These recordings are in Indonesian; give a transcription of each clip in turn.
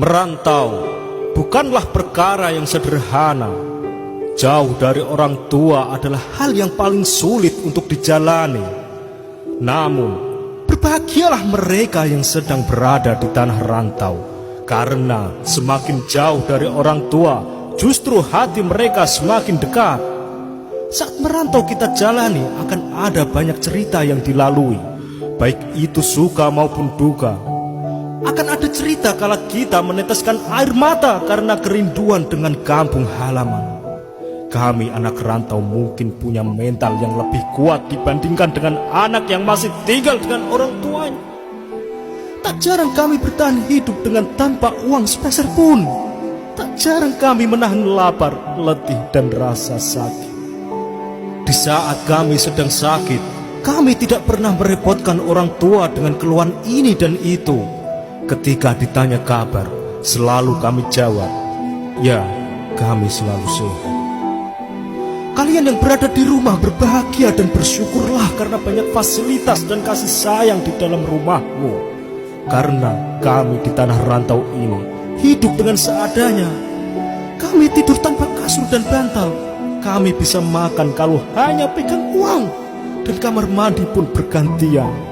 Merantau bukanlah perkara yang sederhana. Jauh dari orang tua adalah hal yang paling sulit untuk dijalani. Namun, berbahagialah mereka yang sedang berada di tanah rantau, karena semakin jauh dari orang tua, justru hati mereka semakin dekat. Saat merantau kita jalani akan ada banyak cerita yang dilalui, baik itu suka maupun duka. Akan ada cerita kala kita meneteskan air mata karena kerinduan dengan kampung halaman. Kami anak rantau mungkin punya mental yang lebih kuat dibandingkan dengan anak yang masih tinggal dengan orang tuanya. Tak jarang kami bertahan hidup dengan tanpa uang sepeser pun. Tak jarang kami menahan lapar, letih, dan rasa sakit. Di saat kami sedang sakit, kami tidak pernah merepotkan orang tua dengan keluhan ini dan itu. Ketika ditanya kabar, selalu kami jawab, ya, kami selalu sehat. Kalian yang berada di rumah berbahagia dan bersyukurlah karena banyak fasilitas dan kasih sayang di dalam rumahmu. Karena kami di tanah rantau ini hidup dengan seadanya. Kami tidur tanpa kasur dan bantal. Kami bisa makan kalau hanya pegang uang, dan kamar mandi pun bergantian.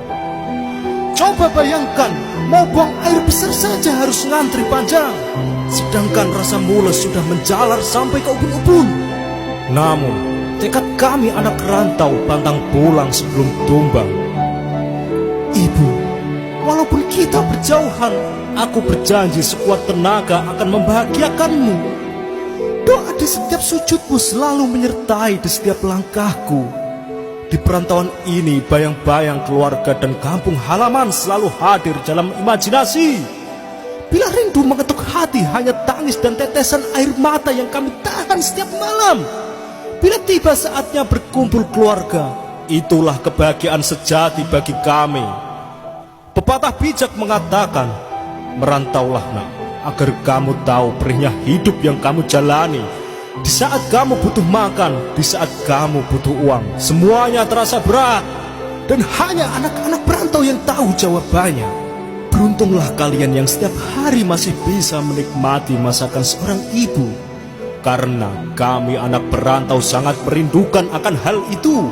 Coba bayangkan, mau buang air besar saja harus ngantri panjang, sedangkan rasa mules sudah menjalar sampai ke ubun-ubun. Namun, tekad kami anak rantau pantang pulang sebelum tumbang. Ibu, walaupun kita berjauhan, aku berjanji sekuat tenaga akan membahagiakanmu. Doa di setiap sujudmu selalu menyertai di setiap langkahku. Di perantauan ini, bayang-bayang keluarga dan kampung halaman selalu hadir dalam imajinasi. Bila rindu mengetuk hati, hanya tangis dan tetesan air mata yang kami tahan setiap malam. Bila tiba saatnya berkumpul keluarga, itulah kebahagiaan sejati bagi kami. Pepatah bijak mengatakan, merantaulah nak, agar kamu tahu perihnya hidup yang kamu jalani. Di saat kamu butuh makan, di saat kamu butuh uang, semuanya terasa berat. Dan hanya anak-anak perantau yang tahu jawabannya. Beruntunglah kalian yang setiap hari masih bisa menikmati masakan seorang ibu. Karena kami anak perantau sangat merindukan akan hal itu.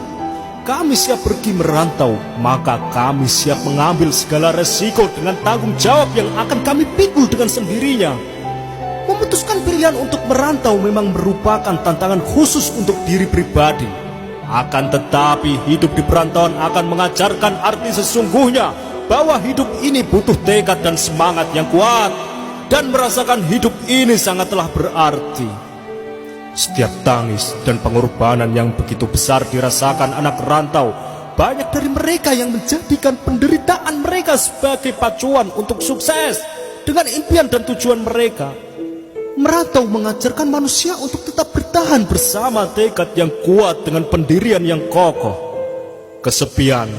Kami siap pergi merantau, maka kami siap mengambil segala resiko dengan tanggung jawab yang akan kami pikul dengan sendirinya. Memutuskan pilihan untuk merantau memang merupakan tantangan khusus untuk diri pribadi. Akan tetapi hidup di perantauan akan mengajarkan arti sesungguhnya bahwa hidup ini butuh tekad dan semangat yang kuat. Dan merasakan hidup ini sangatlah berarti. Setiap tangis dan pengorbanan yang begitu besar dirasakan anak rantau. Banyak dari mereka yang menjadikan penderitaan mereka sebagai pacuan untuk sukses dengan impian dan tujuan mereka. Merantau mengajarkan manusia untuk tetap bertahan bersama tekad yang kuat dengan pendirian yang kokoh. Kesepian,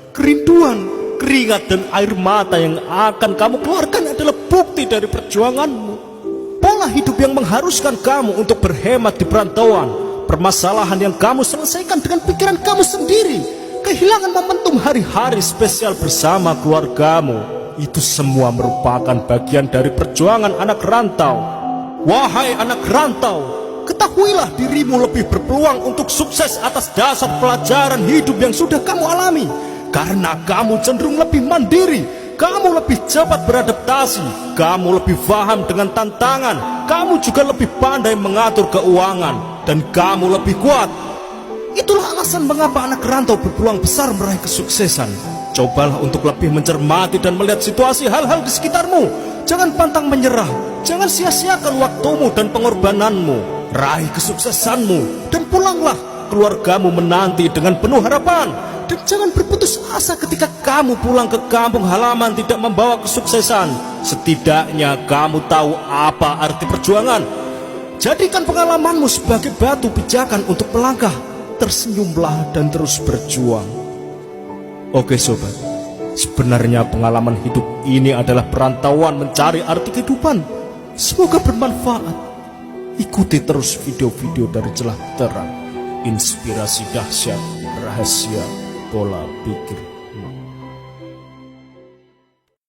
kerinduan, keringat dan air mata yang akan kamu keluarkan adalah bukti dari perjuanganmu. Pola hidup yang mengharuskan kamu untuk berhemat di perantauan, permasalahan yang kamu selesaikan dengan pikiran kamu sendiri, kehilangan momentum hari-hari spesial bersama keluargamu, itu semua merupakan bagian dari perjuangan anak rantau. Wahai anak rantau, ketahuilah dirimu lebih berpeluang untuk sukses atas dasar pelajaran hidup yang sudah kamu alami. Karena kamu cenderung lebih mandiri, kamu lebih cepat beradaptasi, kamu lebih paham dengan tantangan, kamu juga lebih pandai mengatur keuangan, dan kamu lebih kuat. Itulah alasan mengapa anak rantau berpeluang besar meraih kesuksesan. Cobalah untuk lebih mencermati dan melihat situasi hal-hal di sekitarmu. Jangan pantang menyerah, jangan sia-siakan waktumu dan pengorbananmu. Raih kesuksesanmu dan pulanglah, keluargamu menanti dengan penuh harapan. Dan jangan berputus asa ketika kamu pulang ke kampung halaman tidak membawa kesuksesan. Setidaknya kamu tahu apa arti perjuangan. Jadikan pengalamanmu sebagai batu pijakan untuk melangkah. Tersenyumlah dan terus berjuang. Oke sobat, sebenarnya pengalaman hidup ini adalah perantauan mencari arti kehidupan. Semoga bermanfaat. Ikuti terus video-video dari Celah Terang, inspirasi dahsyat, rahasia, pola pikir.